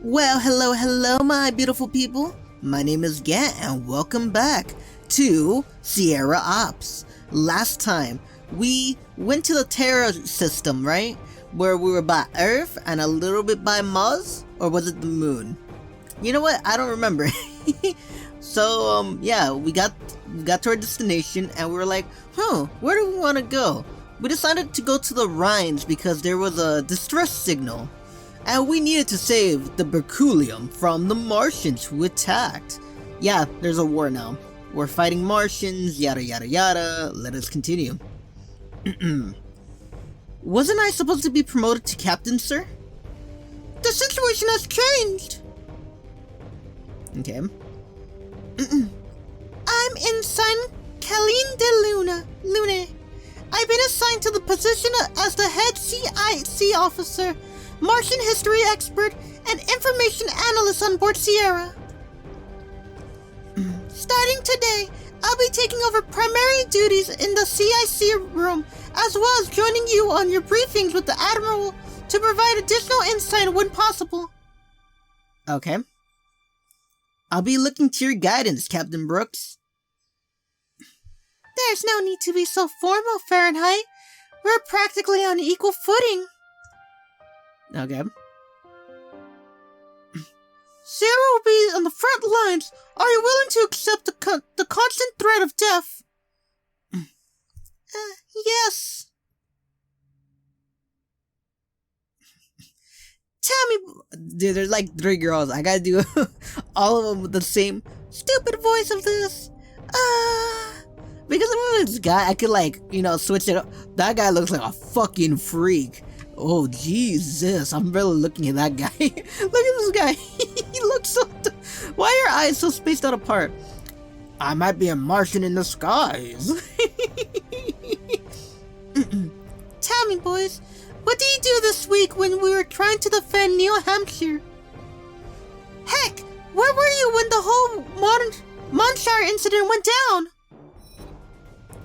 Well, hello, my beautiful people. My name is Gant, and welcome back to Sierra Ops. Last time, we went to the Terra system, right? Where we were by Earth and a little bit by Mars? Or was it the Moon? You know what? I don't remember. Yeah, we got to our destination, and we were like, where do we want to go? We decided to go to the Rhines because there was a distress signal. And we needed to save the Berculium from the Martians who attacked. Yeah, there's a war now. We're fighting Martians, yada yada yada. Let us continue. Wasn't I supposed to be promoted to captain, sir? The situation has changed. Okay. I'm Ensign Kaline de Lune. I've been assigned to the position as the head CIC officer, Martian history expert, and information analyst on board Sierra. Starting today, I'll be taking over primary duties in the CIC room, as well as joining you on your briefings with the Admiral to provide additional insight when possible. Okay. I'll be looking to your guidance, Captain Brooks. There's no need to be so formal, Fahrenheit. We're practically on equal footing. Okay. Sarah will be on the front lines. Are you willing to accept the constant threat of death? Yes. Tell me... Dude, there's like 3 girls. I gotta do all of them with the same stupid voice of this. Because of this guy, I could switch it up. That guy looks like a fucking freak. Oh, Jesus. I'm really looking at that guy. Look at this guy. He looks so... Why are your eyes so spaced out apart? I might be a Martian in the skies. Tell me, boys. What did you do this week when we were trying to defend New Hampshire? Heck, where were you when the whole Monshire incident went down?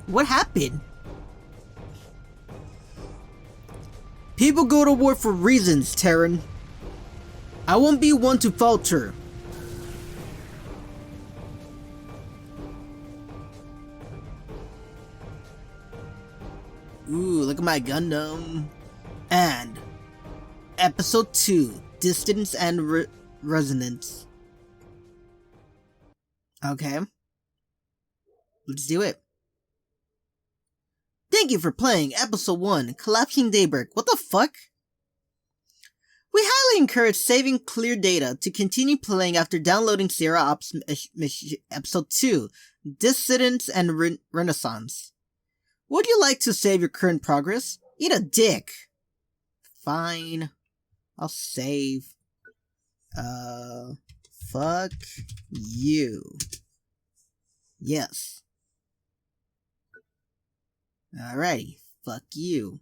What happened? People go to war for reasons, Terran. I won't be one to falter. Ooh, look at my Gundam. And Episode 2, Distance and Resonance. Okay. Let's do it. Thank you for playing Episode 1, Collapsing Daybreak. What the fuck? We highly encourage saving clear data to continue playing after downloading Sierra Ops Episode 2, Dissidence and Renaissance. Would you like to save your current progress? Eat a dick. Fine. I'll save. Fuck you. Yes. Alrighty, fuck you.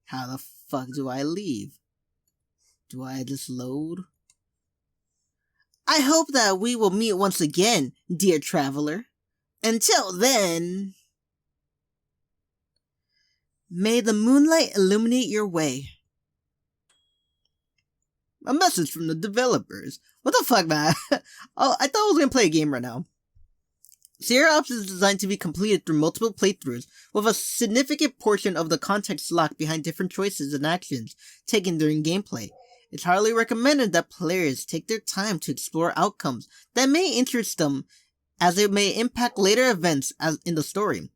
How the fuck do I leave? Do I just load? I hope that we will meet once again, dear traveler. Until then... May the moonlight illuminate your way. A message from the developers. What the fuck, man? Oh, I thought I was gonna play a game right now. Sierra Ops is designed to be completed through multiple playthroughs, with a significant portion of the context locked behind different choices and actions taken during gameplay. It's highly recommended that players take their time to explore outcomes that may interest them, as it may impact later events as in the story.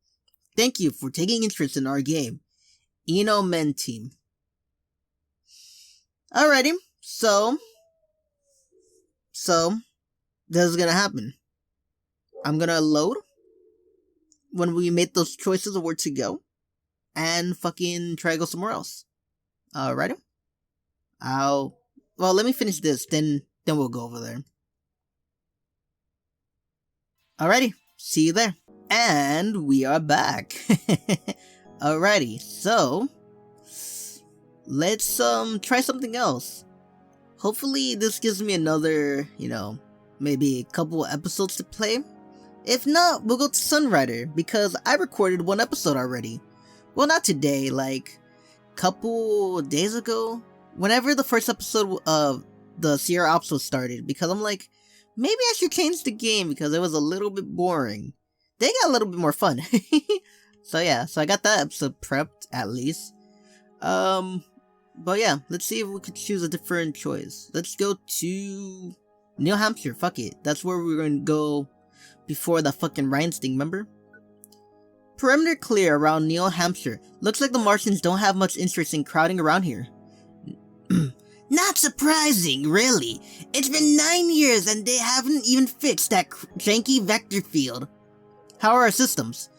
Thank you for taking interest in our game. InnoMen team. Alrighty, so this is gonna happen. I'm gonna load when we made those choices of where to go and fucking try to go somewhere else. Alrighty. Let me finish this, then we'll go over there. Alrighty, see you there. And we are back. Alrighty, so let's try something else. Hopefully this gives me another, maybe a couple episodes to play. If not, we'll go to Sunrider, because I recorded 1 episode already. Well, not today, like couple days ago. Whenever the first episode of the Sierra Ops was started, because I'm like, maybe I should change the game because it was a little bit boring. They got a little bit more fun. So yeah, so I got that episode prepped, at least. But yeah, let's see if we could choose a different choice. Let's go to New Hampshire, fuck it. That's where we're gonna go before the fucking Ryan's thing, remember? Perimeter clear around New Hampshire. Looks like the Martians don't have much interest in crowding around here. Not surprising, really. It's been 9 years and they haven't even fixed that janky vector field. How are our systems?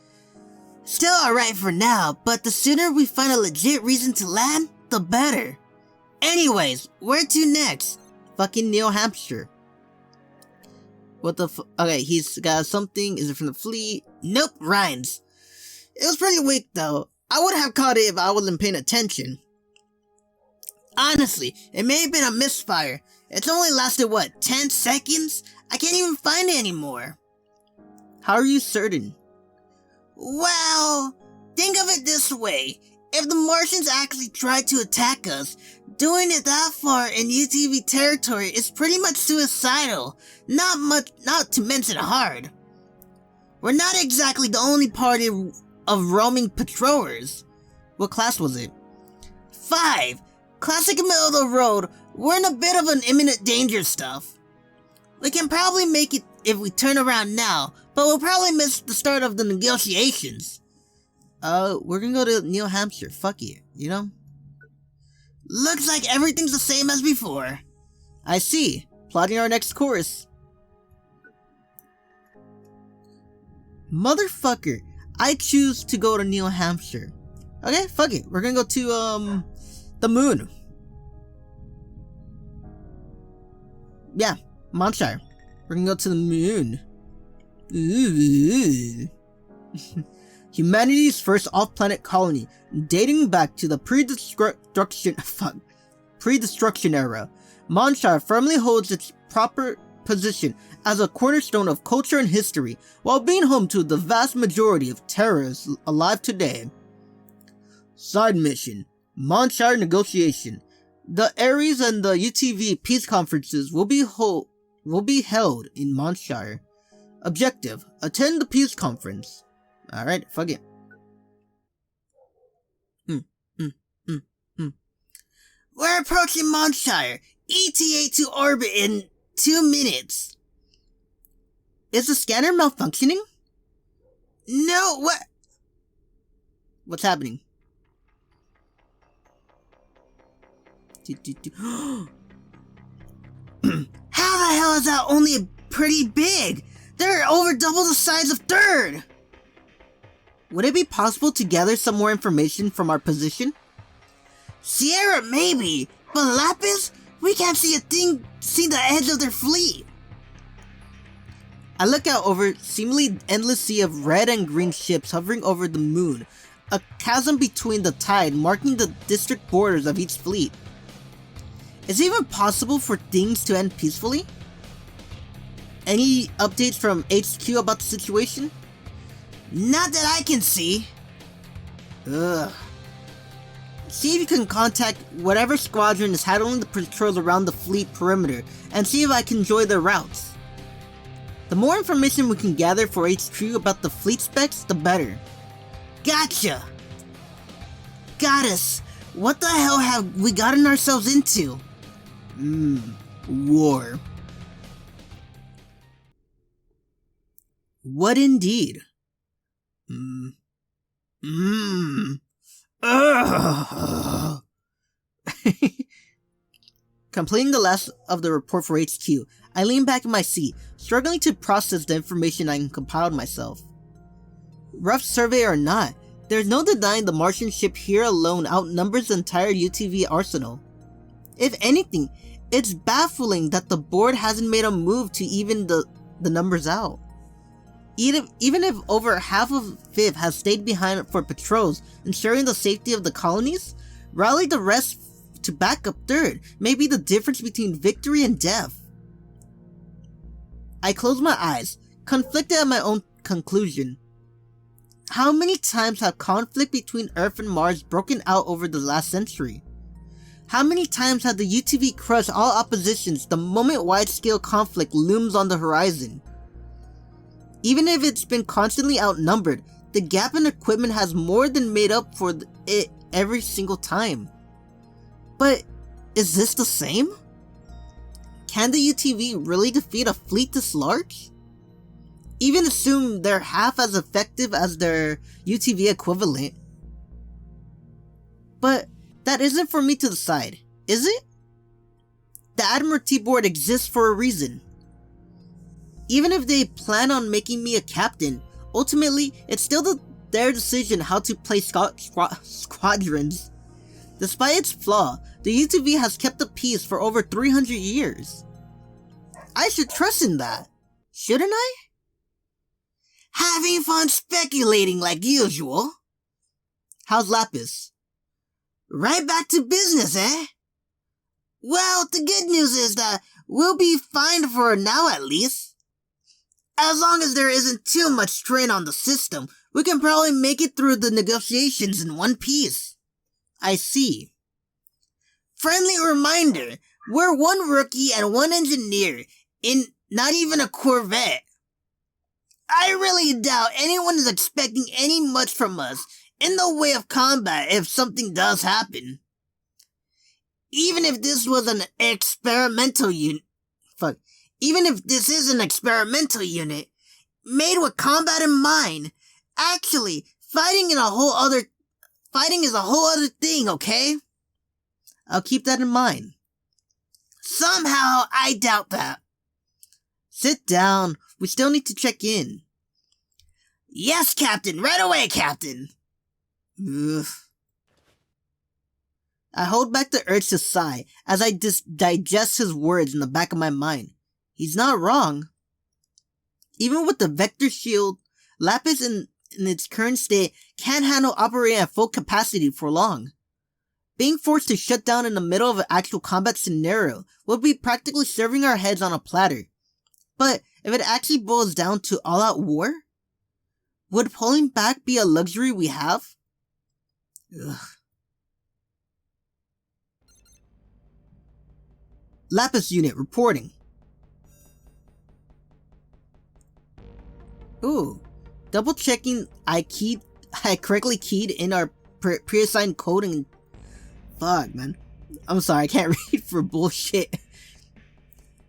Still alright for now, but the sooner we find a legit reason to land, the better. Anyways, where to next? Fucking New Hampshire. What the okay, he's got something. Is it from the fleet? Nope, Ryan's. It was pretty weak though. I would have caught it if I wasn't paying attention. Honestly, it may have been a misfire. It's only lasted, what, 10 seconds? I can't even find it anymore. How are you certain? Well, think of it this way. If the Martians actually tried to attack us, doing it that far in UTV territory is pretty much suicidal. Not to mention hard. We're not exactly the only party of roaming patrollers. What class was it? 5. Classic middle of the road. We're in a bit of an imminent danger stuff. We can probably make it if we turn around now, but we'll probably miss the start of the negotiations. We're gonna go to New Hampshire. Fuck it, you know? Looks like everything's the same as before. I see. Plotting our next course. Motherfucker. I choose to go to New Hampshire. Okay, fuck it. We're gonna go to, the moon. Yeah, Monshire. We're gonna go to the moon. Ooh. Humanity's first off-planet colony, dating back to the pre-destruction era. Monshire firmly holds its proper position as a cornerstone of culture and history, while being home to the vast majority of terrorists alive today. Side mission: Monshire negotiation. The Ares and the UTV peace conferences will be held in Monshire. Objective: attend the peace conference. Alright, fuck it. We're approaching Monshire. ETA to orbit in 2 minutes. Is the scanner malfunctioning? No, what? What's happening? How the hell is that only pretty big? They're over double the size of third! Would it be possible to gather some more information from our position? Sierra, maybe, but Lapis? We can't see a thing, see the edge of their fleet. I look out over seemingly endless sea of red and green ships hovering over the moon, a chasm between the tide marking the district borders of each fleet. Is it even possible for things to end peacefully? Any updates from HQ about the situation? Not that I can see. Ugh. See if you can contact whatever squadron is handling the patrols around the fleet perimeter and see if I can join their routes. The more information we can gather for HQ about the fleet specs, the better. Gotcha! Goddess, what the hell have we gotten ourselves into? War. What indeed? Completing the last of the report for HQ, I lean back in my seat, struggling to process the information I compiled myself. Rough survey or not, there's no denying the Martian ship here alone outnumbers the entire UTV arsenal. If anything, it's baffling that the board hasn't made a move to even the numbers out. Even if over half of 5th has stayed behind for patrols, ensuring the safety of the colonies, rally the rest to back up 3rd may be the difference between victory and death. I close my eyes, conflicted at my own conclusion. How many times have conflict between Earth and Mars broken out over the last century? How many times have the UTV crushed all oppositions the moment wide-scale conflict looms on the horizon? Even if it's been constantly outnumbered, the gap in equipment has more than made up for it every single time. But is this the same? Can the UTV really defeat a fleet this large? Even assume they're half as effective as their UTV equivalent. But that isn't for me to decide, is it? The Admiralty Board exists for a reason. Even if they plan on making me a captain, ultimately, it's still their decision how to play squadrons. Despite its flaw, the UTV has kept the peace for over 300 years. I should trust in that, shouldn't I? Having fun speculating like usual. How's Lapis? Right back to business, eh? Well, the good news is that we'll be fine for now at least. As long as there isn't too much strain on the system, we can probably make it through the negotiations in one piece. I see. Friendly reminder, we're one rookie and one engineer in not even a Corvette. I really doubt anyone is expecting any much from us in the way of combat if something does happen. Even if this was an experimental unit, even if this is an experimental unit, made with combat in mind, actually, fighting is a whole other thing, okay? I'll keep that in mind. Somehow, I doubt that. Sit down, we still need to check in. Yes, Captain, right away, Captain. Ugh. I hold back the urge to sigh as I digest his words in the back of my mind. He's not wrong. Even with the vector shield, Lapis in its current state can't handle operating at full capacity for long. Being forced to shut down in the middle of an actual combat scenario would be practically serving our heads on a platter. But if it actually boils down to all-out war, would pulling back be a luxury we have? Ugh. Lapis unit reporting. Ooh, double checking I correctly keyed in our pre-assigned code and fuck, man. I'm sorry, I can't read for bullshit.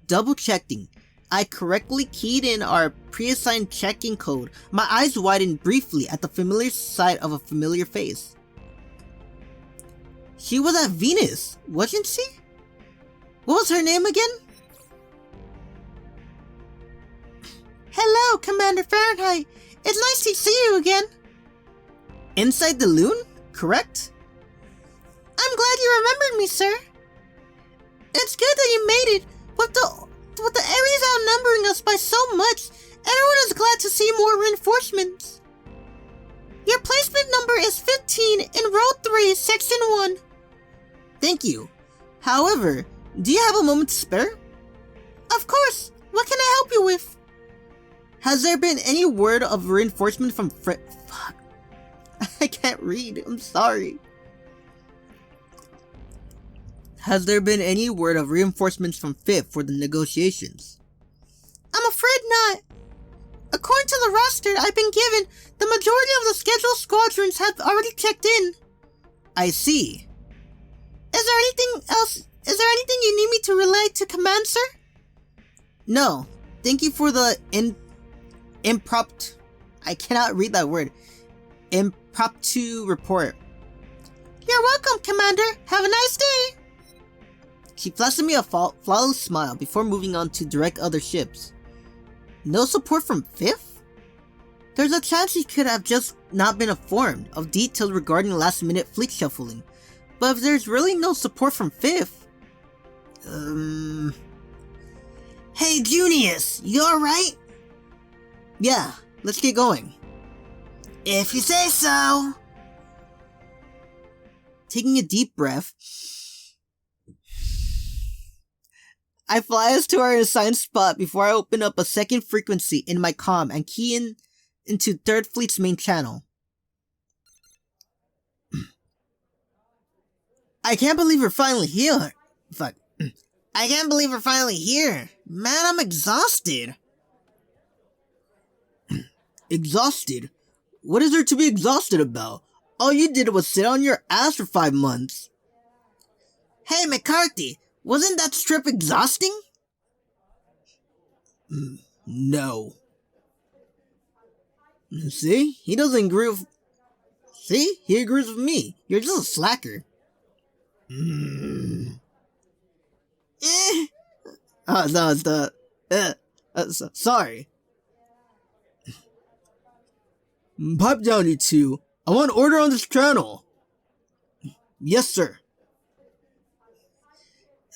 Double checking. I correctly keyed in our pre-assigned checking code. My eyes widened briefly at the familiar sight of a familiar face. She was at Venus, wasn't she? What was her name again? Hello, Commander Fahrenheit. It's nice to see you again. Inside the loon, correct? I'm glad you remembered me, sir. It's good that you made it. With the Ares outnumbering us by so much, everyone is glad to see more reinforcements. Your placement number is 15 in row 3, section 1. Thank you. However, do you have a moment to spare? Of course. What can I help you with? Has there been any word of reinforcement from fuck. I can't read. I'm sorry. Has there been any word of reinforcements from Fifth for the negotiations? I'm afraid not. According to the roster I've been given, the majority of the scheduled squadrons have already checked in. I see. Is there anything you need me to relay to command, sir? No. Thank you for the impromptu... I cannot read that word. Impromptu report. You're welcome, Commander. Have a nice day. She flashed me a flawless smile before moving on to direct other ships. No support from Fifth? There's a chance he could have just not been informed of details regarding last-minute fleet shuffling. But if there's really no support from Fifth... Hey, Junius, you alright? Yeah, let's get going. If you say so. Taking a deep breath, I fly us to our assigned spot before I open up a second frequency in my comm and key into 3rd Fleet's main channel. I can't believe we're finally here. Fuck. I can't believe we're finally here. Man, I'm exhausted. Exhausted? What is there to be exhausted about? All you did was sit on your ass for 5 months. Hey, McCarthy, wasn't that trip exhausting? No. See? He doesn't agree with... See? He agrees with me. You're just a slacker. Oh, no, it's the... sorry. Pipe down, you two. I want order on this channel. Yes, sir.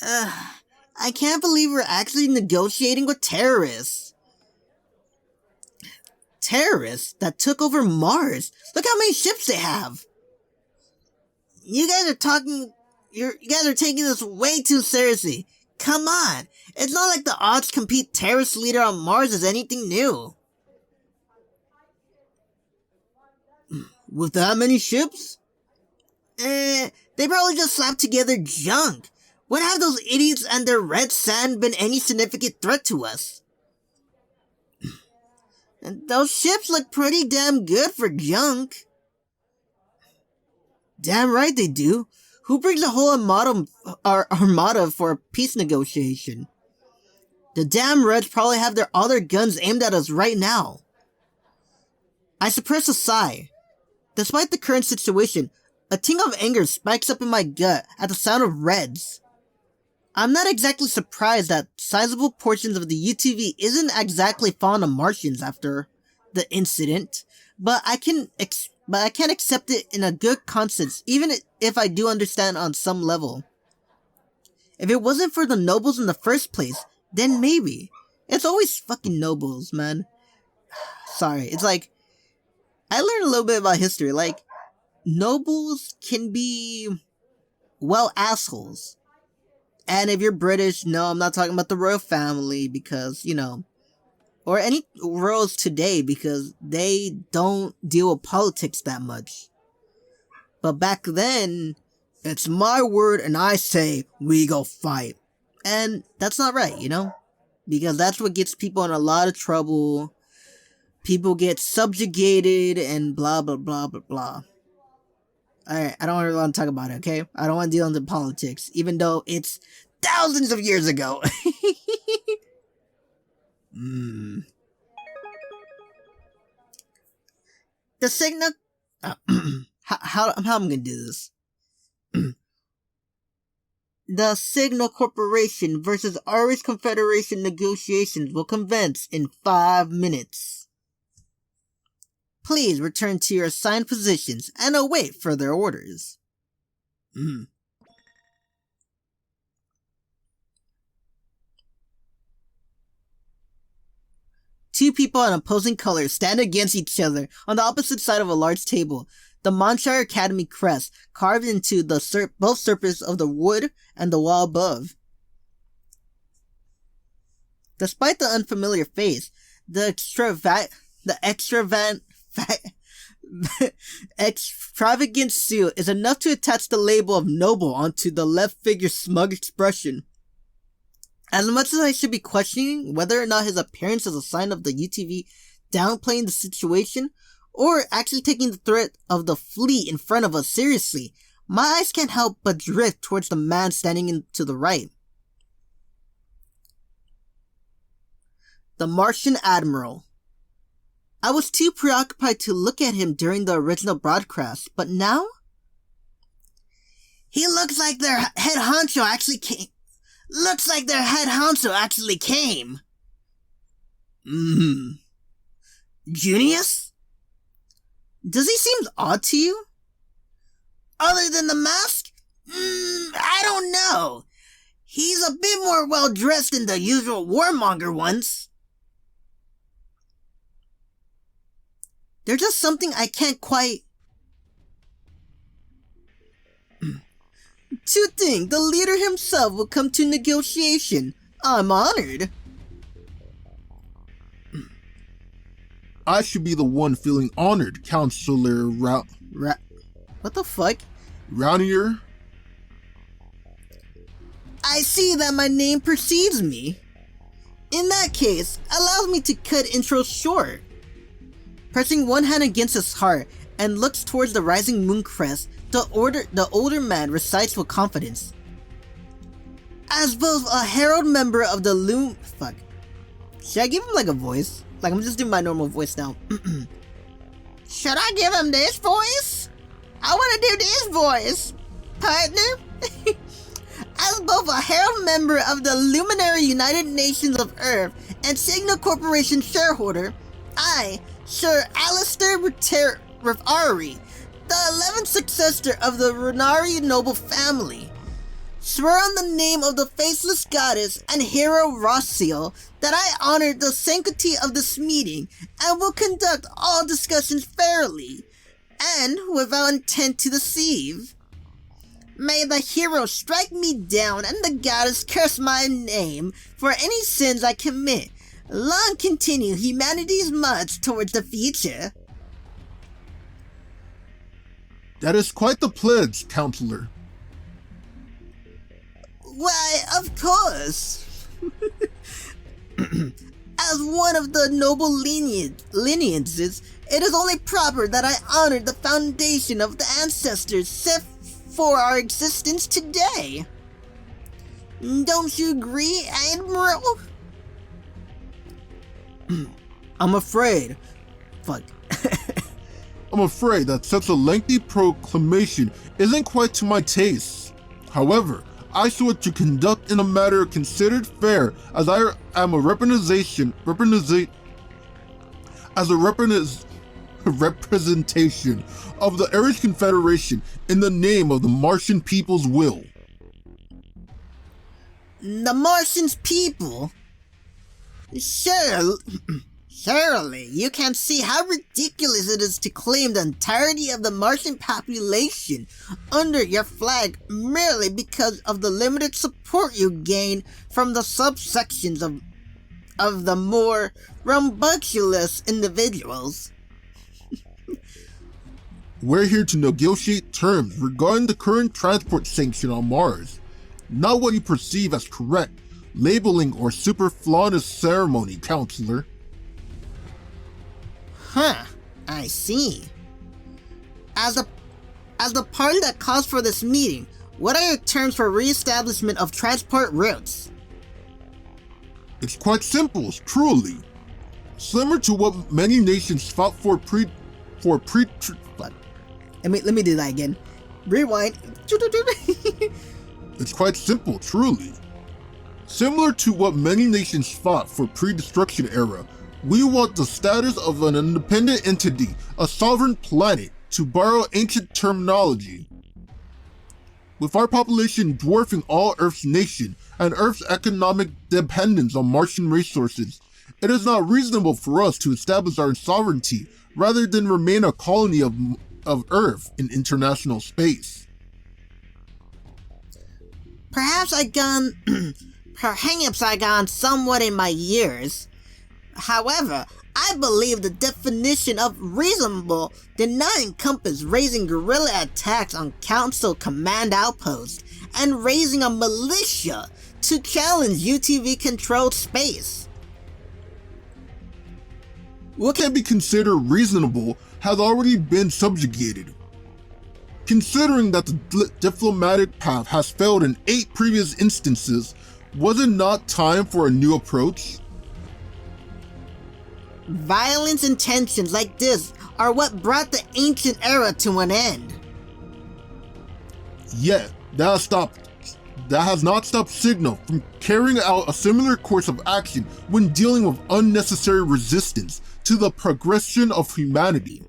I can't believe we're actually negotiating with terrorists. Terrorists that took over Mars. Look how many ships they have. You guys are taking this way too seriously. Come on. It's not like the odds compete terrorist leader on Mars is anything new. With that many ships? They probably just slapped together junk. When have those idiots and their red sand been any significant threat to us? And those ships look pretty damn good for junk. Damn right they do. Who brings a whole armada for a peace negotiation? The damn Reds probably have all their guns aimed at us right now. I suppress a sigh. Despite the current situation, a tingle of anger spikes up in my gut at the sound of Reds. I'm not exactly surprised that sizable portions of the UTV isn't exactly fond of Martians after the incident, but I can't accept it in a good conscience, even if I do understand on some level. If it wasn't for the nobles in the first place, then maybe. It's always fucking nobles, man. Sorry, it's like, I learned a little bit about history, like, nobles can be, well, assholes. And if you're British, no, I'm not talking about the royal family because, or any royals today because they don't deal with politics that much. But back then, it's my word and I say, we go fight. And that's not right, because that's what gets people in a lot of trouble. People get subjugated and blah, blah, blah, blah, blah. Alright, I don't really want to talk about it, okay? I don't want to deal into politics, even though it's thousands of years ago. The signal... how I'm gonna do this? The Signal Corporation versus Ares Confederation negotiations will commence in 5 minutes. Please return to your assigned positions and await further orders. Two people on opposing colors stand against each other on the opposite side of a large table. The Monshire Academy crest carved into the both surfaces of the wood and the wall above. Despite the unfamiliar face, the extravagant seal is enough to attach the label of noble onto the left figure's smug expression. As much as I should be questioning whether or not his appearance is a sign of the UTV downplaying the situation, or actually taking the threat of the fleet in front of us seriously, my eyes can't help but drift towards the man standing to the right. The Martian Admiral. I was too preoccupied to look at him during the original broadcast, but now? He looks like their head honcho actually came. Junius? Does he seem odd to you? Other than the mask? I don't know. He's a bit more well-dressed than the usual warmonger ones. There's just something I can't quite... To think the leader himself will come to negotiation. I'm honored. I should be the one feeling honored, Counselor what the fuck? Raunier. I see that my name precedes me. In that case, allow me to cut intro short. Pressing one hand against his heart and looks towards the rising moon crest, the older man recites with confidence. As both a herald member of the Should I give him like a voice? Like, I'm just doing my normal voice now. Should I give him this voice? I want to do this voice, partner. As both a herald member of the Luminary United Nations of Earth and Signal Corporation shareholder, I, Sir Alistair Rafari, the 11th successor of the Renari noble family, swear on the name of the faceless goddess and hero Rossiel that I honor the sanctity of this meeting and will conduct all discussions fairly and without intent to deceive. May the hero strike me down and the goddess curse my name for any sins I commit. Long continue humanity's march towards the future. That is quite the pledge, Counselor. Why, of course. As one of the noble lineages, it is only proper that I honor the foundation of the ancestors set for our existence today. Don't you agree, Admiral? I'm afraid that such a lengthy proclamation isn't quite to my taste. However, I swear to conduct in a manner considered fair, as I am a representation of the Ares Confederation in the name of the Martian people's will. The Martian's people? Surely, you can see how ridiculous it is to claim the entirety of the Martian population under your flag merely because of the limited support you gain from the subsections of the more rambunctious individuals. We're here to negotiate terms regarding the current transport sanction on Mars, not what you perceive as correct labeling or superfluous ceremony, Counselor. I see. As the party that calls for this meeting, what are your terms for re-establishment of transport routes? It's quite simple, truly. Similar to what many nations fought for Let me do that again. Rewind. It's quite simple, truly. Similar to what many nations fought for pre-destruction era, we want the status of an independent entity, a sovereign planet, to borrow ancient terminology. With our population dwarfing all Earth's nation and Earth's economic dependence on Martian resources, it is not reasonable for us to establish our sovereignty rather than remain a colony of Earth in international space. Perhaps I gone somewhat in my years. However, I believe the definition of reasonable did not encompass raising guerrilla attacks on council command outposts and raising a militia to challenge UTV-controlled space. What can be considered reasonable has already been subjugated. Considering that the diplomatic path has failed in 8 previous instances, was it not time for a new approach? Violence and tensions like this are what brought the ancient era to an end. Yet, that has not stopped Signal from carrying out a similar course of action when dealing with unnecessary resistance to the progression of humanity.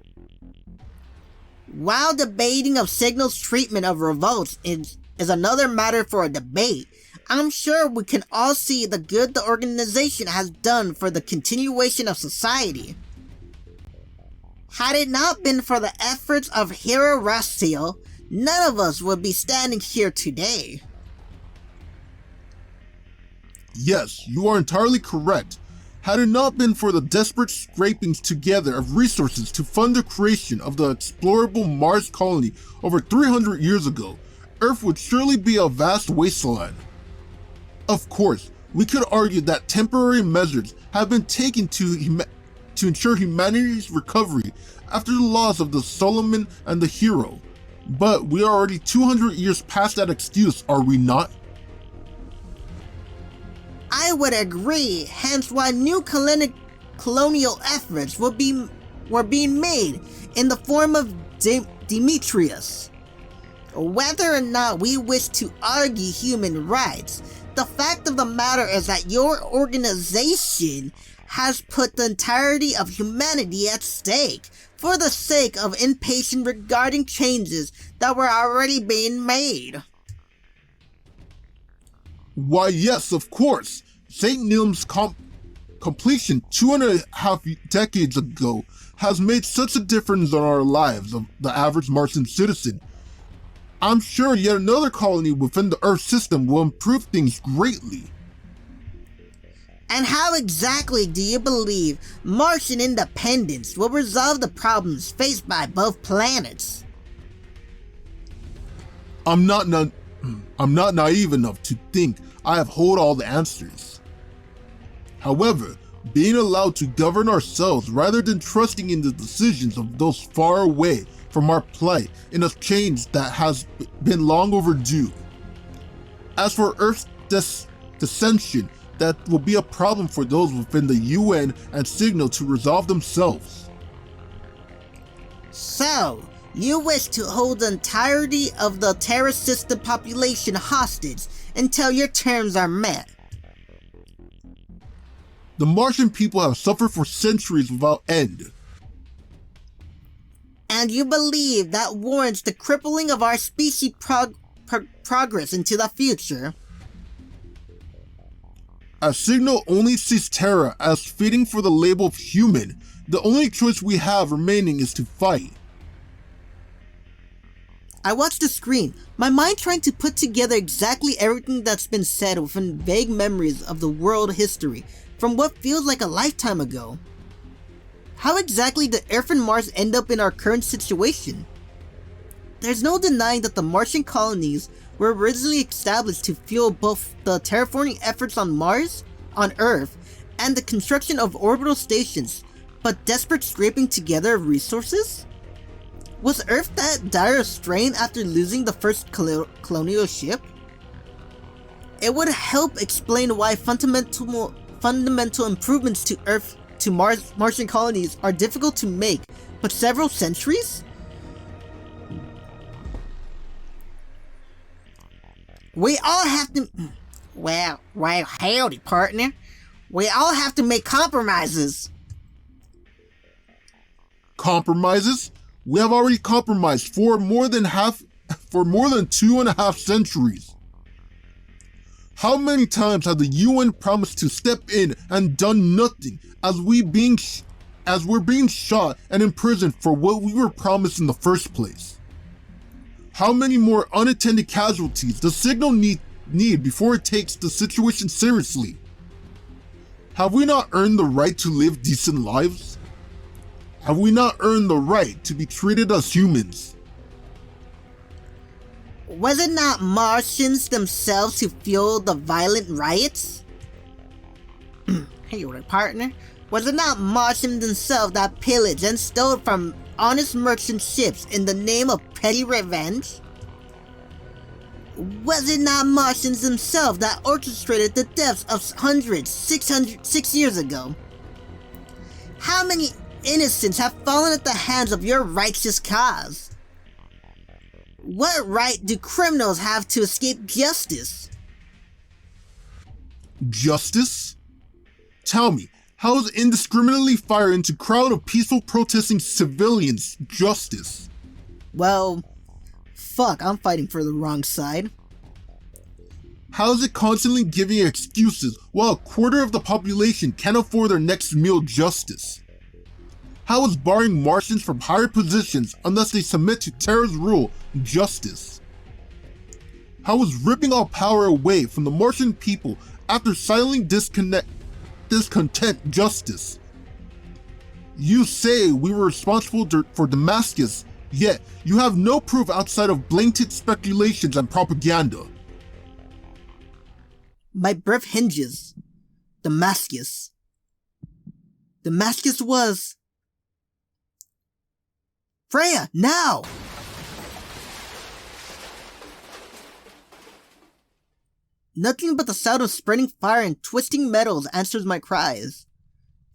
While debating of Signal's treatment of revolts is another matter for a debate, I'm sure we can all see the good the organization has done for the continuation of society. Had it not been for the efforts of Hero Rastiel, none of us would be standing here today. Yes, you are entirely correct. Had it not been for the desperate scrapings together of resources to fund the creation of the explorable Mars colony over 300 years ago, Earth would surely be a vast wasteland. Of course, we could argue that temporary measures have been taken to ensure humanity's recovery after the loss of the Solomon and the Hero, but we are already 200 years past that excuse, are we not? I would agree, hence why new colonial efforts were being made in the form of Demetrius. Whether or not we wish to argue human rights, the fact of the matter is that your organization has put the entirety of humanity at stake for the sake of impatience regarding changes that were already being made. Why yes, of course. St. Nilm's completion 2.5 decades ago has made such a difference on our lives of the average Martian citizen. I'm sure yet another colony within the Earth system will improve things greatly. And how exactly do you believe Martian independence will resolve the problems faced by both planets? I'm not naive enough to think I have hold all the answers. However, being allowed to govern ourselves rather than trusting in the decisions of those far away from our plight in a change that has been long overdue. As for Earth's dissension, that will be a problem for those within the UN and Signal to resolve themselves. So, you wish to hold the entirety of the Terra system population hostage until your terms are met. The Martian people have suffered for centuries without end. And you believe that warrants the crippling of our species' progress into the future? As Signal only sees Terra as fitting for the label of human, the only choice we have remaining is to fight. I watched the screen, my mind trying to put together exactly everything that's been said within vague memories of the world history from what feels like a lifetime ago. How exactly did Earth and Mars end up in our current situation? There's no denying that the Martian colonies were originally established to fuel both the terraforming efforts on Mars, on Earth, and the construction of orbital stations, but desperate scraping together of resources? Was Earth that dire a strain after losing the first colonial ship? It would help explain why fundamental improvements to Martian colonies are difficult to make, but several centuries? We all have to... Well, howdy, partner. We all have to make compromises. Compromises? We have already compromised for more than 2.5 centuries. How many times have the UN promised to step in and done nothing as we're being shot and imprisoned for what we were promised in the first place? How many more unattended casualties does Signal need before it takes the situation seriously? Have we not earned the right to live decent lives? Have we not earned the right to be treated as humans? Was it not Martians themselves who fueled the violent riots? Hey, partner. Was it not Martians themselves that pillaged and stole from honest merchant ships in the name of petty revenge? Was it not Martians themselves that orchestrated the deaths of hundreds 6 years ago? How many innocents have fallen at the hands of your righteous cause? What right do criminals have to escape justice? Justice? Tell me, how is indiscriminately fire into crowd of peaceful protesting civilians justice? Well, fuck, I'm fighting for the wrong side. How is it constantly giving excuses while a quarter of the population can't afford their next meal justice? How is barring Martians from higher positions unless they submit to Terra's rule justice? How is ripping all power away from the Martian people after silently discontent justice? You say we were responsible for Damascus, yet you have no proof outside of blatant speculations and propaganda. My breath hinges. Damascus. Damascus was... Freya, now! Nothing but the sound of spreading fire and twisting metals answers my cries.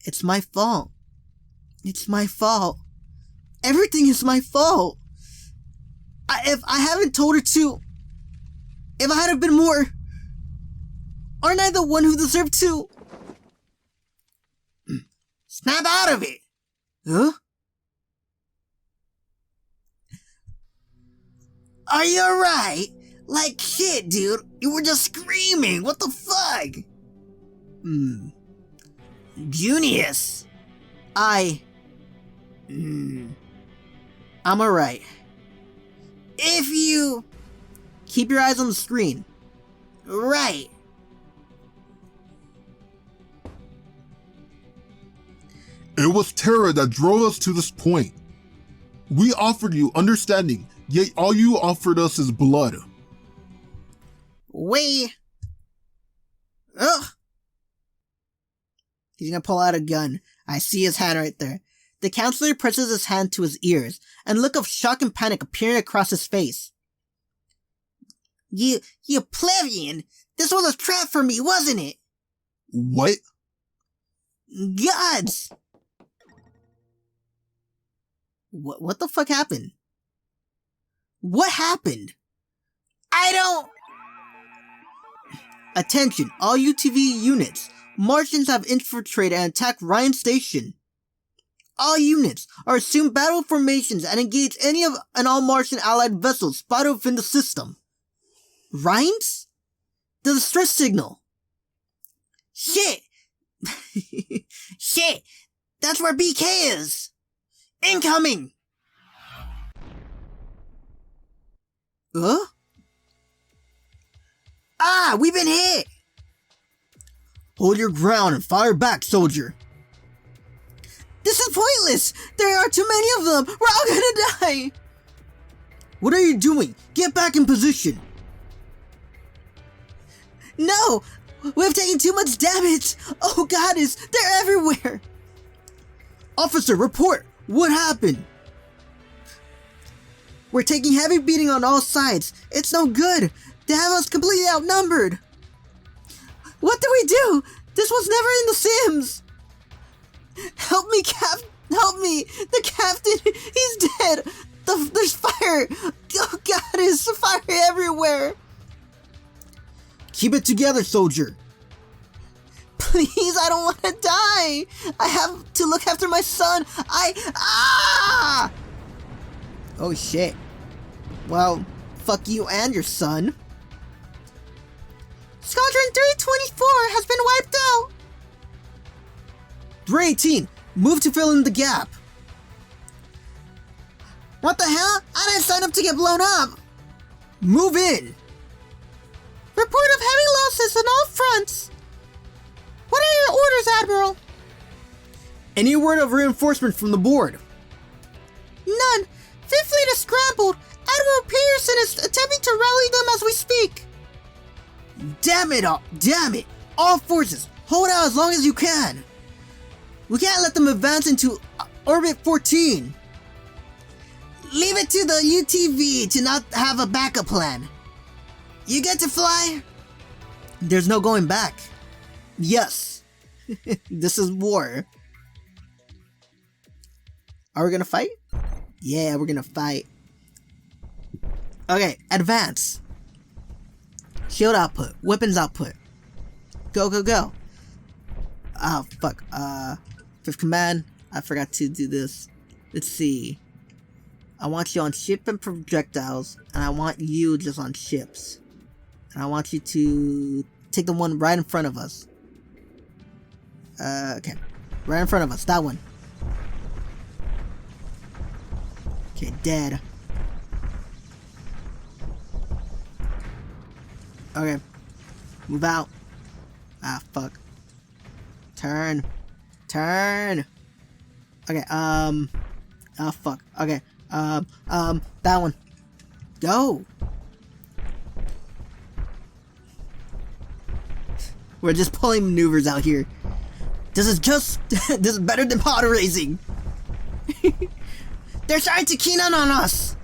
It's my fault. It's my fault. Everything is my fault. If I haven't told her to... If I had been more... Aren't I the one who deserved to... Snap out of it! Huh? Are you alright? Like shit, dude. You were just screaming. What the fuck? Junius. I'm alright. If you... Keep your eyes on the screen. Right. It was terror that drove us to this point. We offered you understanding, yet all you offered us is blood. Ugh. He's gonna pull out a gun. I see his hand right there. The counselor presses his hand to his ears, and a look of shock and panic appearing across his face. You plebeian! This was a trap for me, wasn't it? What? Gods! What the fuck happened? What happened? I don't... Attention, all UTV units. Martians have infiltrated and attacked Ryan Station. All units are assumed battle formations and engage any of and all Martian allied vessels spotted within the system. Ryan's? The distress signal. Shit! Shit! That's where BK is! Incoming! Huh? Ah, we've been hit! Hold your ground and fire back, soldier. This is pointless! There are too many of them! We're all gonna die! What are you doing? Get back in position! No! We've taken too much damage! Oh goddess, they're everywhere! Officer, report! What happened? We're taking heavy beating on all sides. It's no good. They have us completely outnumbered. What do we do? This was never in The Sims. Help me, help me. The captain, he's dead. There's fire. Oh God, there's fire everywhere. Keep it together, soldier. Please, I don't want to die. I have to look after my son. Oh shit. Well, fuck you and your son. Squadron 324 has been wiped out. 318, move to fill in the gap. What the hell? I didn't sign up to get blown up. Move in. Report of heavy losses on all fronts. What are your orders, Admiral? Any word of reinforcement from the board? None. Fifth Fleet is scrambled. Admiral Peterson is attempting to rally them as we speak. Damn it! All forces, hold out as long as you can. We can't let them advance into orbit 14. Leave it to the UTV to not have a backup plan. You get to fly? There's no going back. Yes. This is war. Are we gonna fight? Yeah, we're gonna fight. Okay, advance. Shield output, weapons output. Go, go, go. Oh, fuck. Fifth command, I forgot to do this. Let's see. I want you on ship and projectiles, and I want you just on ships. And I want you to take the one right in front of us. Okay. Right in front of us, that one. Okay, dead. Okay. Move out. Ah, fuck. Turn. Okay, oh, fuck. Okay, that one. Go! We're just pulling maneuvers out here. This is better than pod racing. They're starting to keen on us.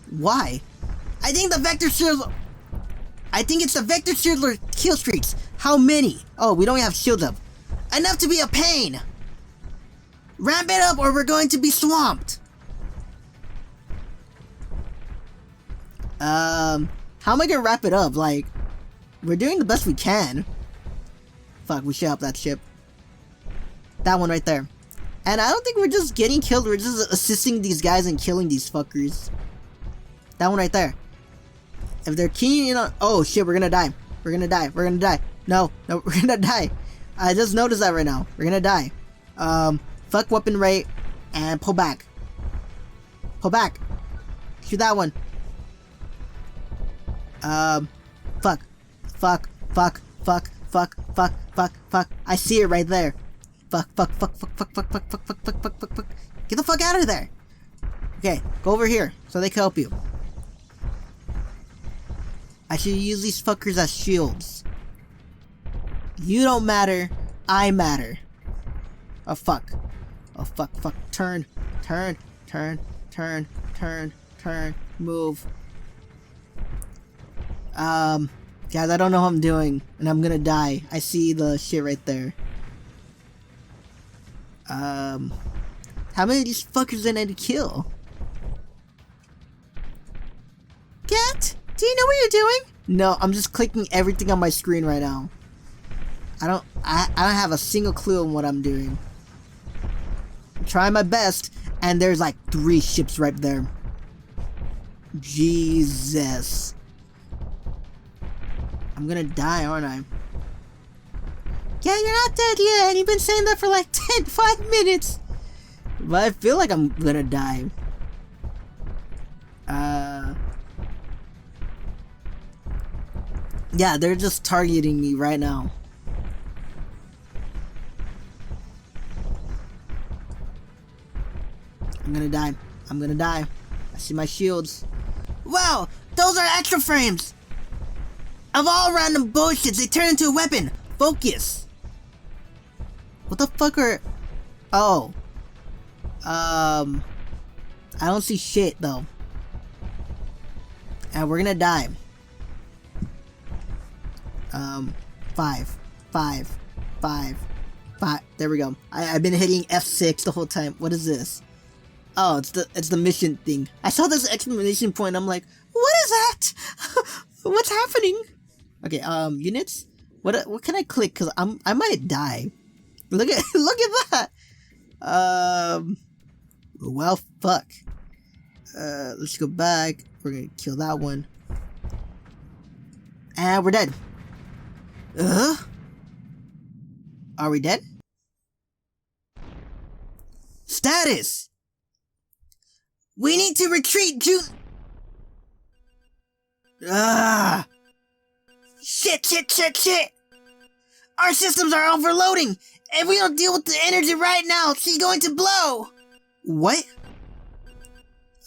Why? I think it's the vector shield kill streaks. How many? Oh, we don't have shields up. Enough to be a pain. Ramp it up or we're going to be swamped. How am I gonna wrap it up? Like, we're doing the best we can. Fuck, we should help that ship. That one right there. And I don't think we're just getting killed, we're just assisting these guys and killing these fuckers. That one right there. If they're keen in on— oh shit, we're gonna die. We're gonna die. We're gonna die. No, we're gonna die. I just noticed that right now. We're gonna die. Fuck weapon rate and pull back. Pull back. Shoot that one. Fuck. I see it right there. Fuck. Get the fuck out of there. Okay, go over here so they can help you. I should use these fuckers as shields. You don't matter, I matter. Oh fuck. Turn. Move. Guys, I don't know how I'm doing, and I'm gonna die. I see the shit right there. How many of these fuckers do I need to kill? Cat, do you know what you're doing? No, I'm just clicking everything on my screen right now. I don't have a single clue on what I'm doing. I'm trying my best, and there's like 3 ships right there. Jesus. I'm gonna die, aren't I? Yeah, you're not dead yet, and you've been saying that for like 5 minutes. But I feel like I'm gonna die. Yeah, they're just targeting me right now. I'm gonna die. I see my shields. Wow, those are extra frames! Of all random bullshits, they turn into a weapon! Focus! What the fuck are... oh. I don't see shit, though. And we're gonna die. 5. There we go. I've been hitting F6 the whole time. What is this? Oh, it's the mission thing. I saw this exclamation point. I'm like, what is that? What's happening? Okay, units. What can I click? Cause I might die. Look at that. Well, fuck. Let's go back. We're gonna kill that one. And we're dead. Are we dead? Status! We need to retreat, Shit! Our systems are overloading! If we don't deal with the energy right now, she's going to blow! What?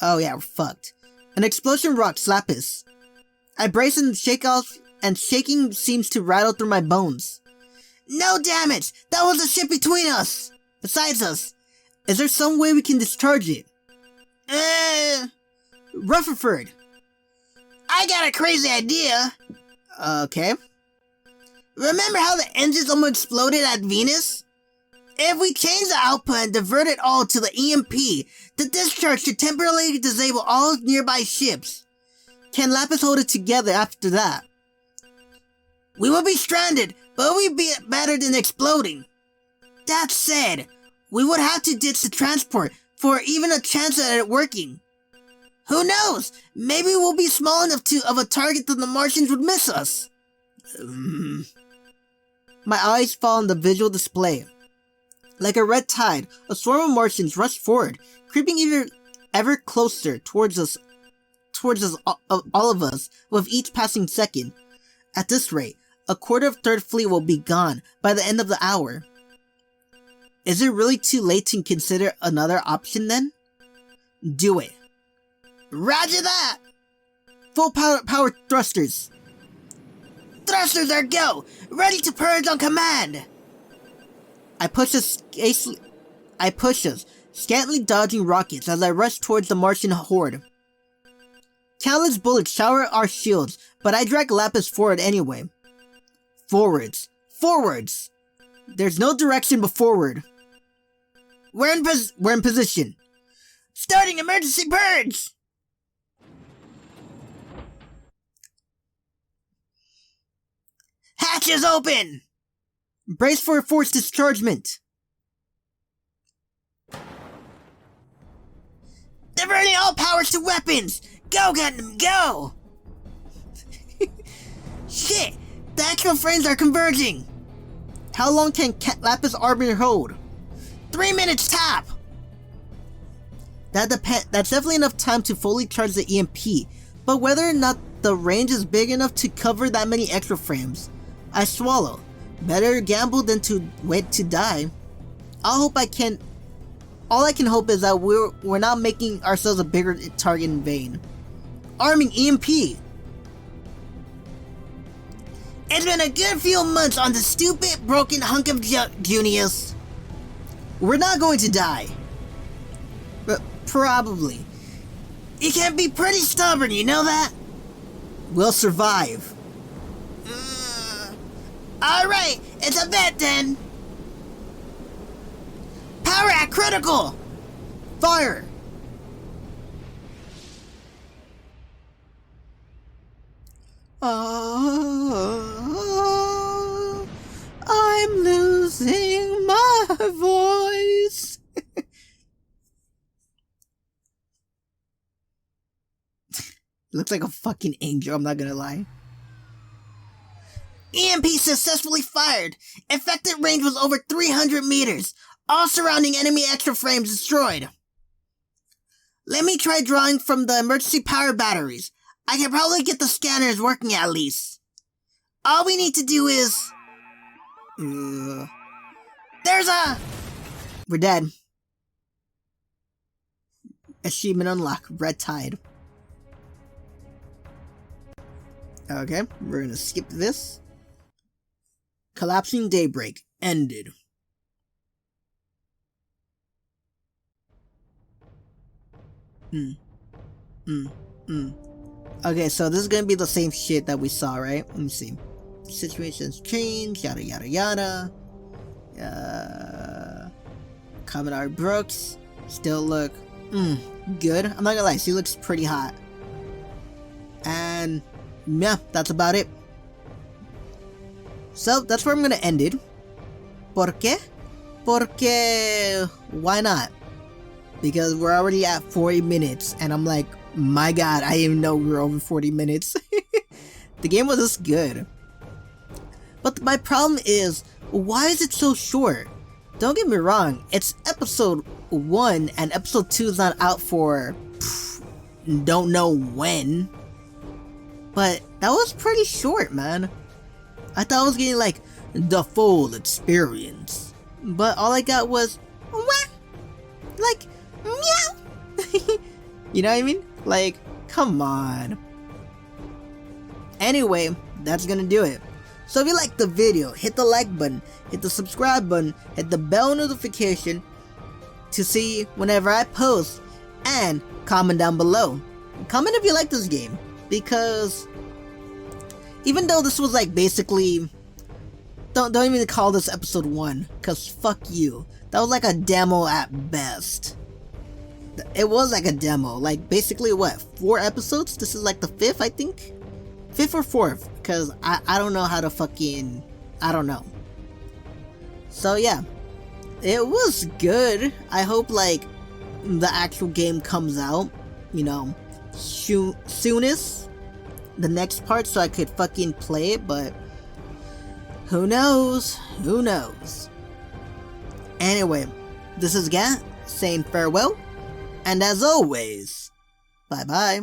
Oh yeah, we're fucked. An explosion rocked Slapis. I brace and shake off, and shaking seems to rattle through my bones. No damage! That was a ship between us! Besides us. Is there some way we can discharge it? Rutherford. I got a crazy idea. Okay. Remember how the engines almost exploded at Venus? If we change the output and divert it all to the EMP, the discharge should temporarily disable all nearby ships. Can Lapis hold it together after that? We will be stranded, but we'll be better than exploding. That said, we would have to ditch the transport for even a chance at it working. Who knows? Maybe we'll be small enough of a target that the Martians would miss us. My eyes fall on the visual display. Like a red tide, a swarm of Martians rush forward, creeping ever closer towards us, all of us, with each passing second. At this rate, a quarter of Third Fleet will be gone by the end of the hour. Is it really too late to consider another option then? Do it. Roger that! Full power thrusters. Thrusters are go! Ready to purge on command! I push us, scantily dodging rockets as I rush towards the Martian horde. Countless bullets shower our shields, but I drag Lapis forward anyway. Forwards. Forwards! There's no direction but forward. We're in position. Starting emergency purge! Hatches open! Brace for a forced dischargement. Diverting all powers to weapons! Go, Gundam, go! Shit! The actual frames are converging! How long can Lapis Armor hold? 3 minutes top! That's definitely enough time to fully charge the EMP, but whether or not the range is big enough to cover that many extra frames, I swallow. Better gamble than to wait to die. All I can hope is that we're not making ourselves a bigger target in vain. Arming EMP! It's been a good few months on the stupid, broken hunk of Junius. We're not going to die. Probably. You can be pretty stubborn, you know that? We'll survive. Alright, it's a bet then. Power at critical! Fire! Oh, I'm losing my voice. Looks like a fucking angel, I'm not gonna lie. EMP successfully fired. Effective range was over 300 meters. All surrounding enemy extra frames destroyed. Let me try drawing from the emergency power batteries. I can probably get the scanners working at least. All we need to do is... We're dead. Achievement unlocked. Red Tide. Okay, we're gonna skip this. Collapsing daybreak. Ended. Okay, so this is gonna be the same shit that we saw, right? Let me see. Situations change, yada yada yada. Commodore Brooks still look good. I'm not gonna lie, she looks pretty hot. And yeah, that's about it. So that's where I'm gonna end it. ¿Por qué? Porque why not? Because we're already at 40 minutes and I'm like, my god, I didn't even know we were over 40 minutes. The game was just good. But my problem is, why is it so short? Don't get me wrong, it's episode 1 and episode 2 is not out for don't know when. But that was pretty short, man. I thought I was getting like the full experience. But all I got was like meow. You know what I mean? Like, come on. Anyway, that's gonna do it. So if you liked the video, hit the like button, hit the subscribe button, hit the bell notification to see whenever I post, and comment down below. Comment if you like this game, because even though this was like basically, don't even call this episode 1, cause fuck you. That was like a demo at best. It was like a demo, like basically what, 4 episodes? This is like the 5th, I think? 5th or 4th, because I don't know how to fucking, I don't know. So yeah, it was good. I hope like the actual game comes out, you know, soonest, the next part, so I could fucking play it, but who knows, who knows. Anyway, this is Gat saying farewell, and as always, bye bye.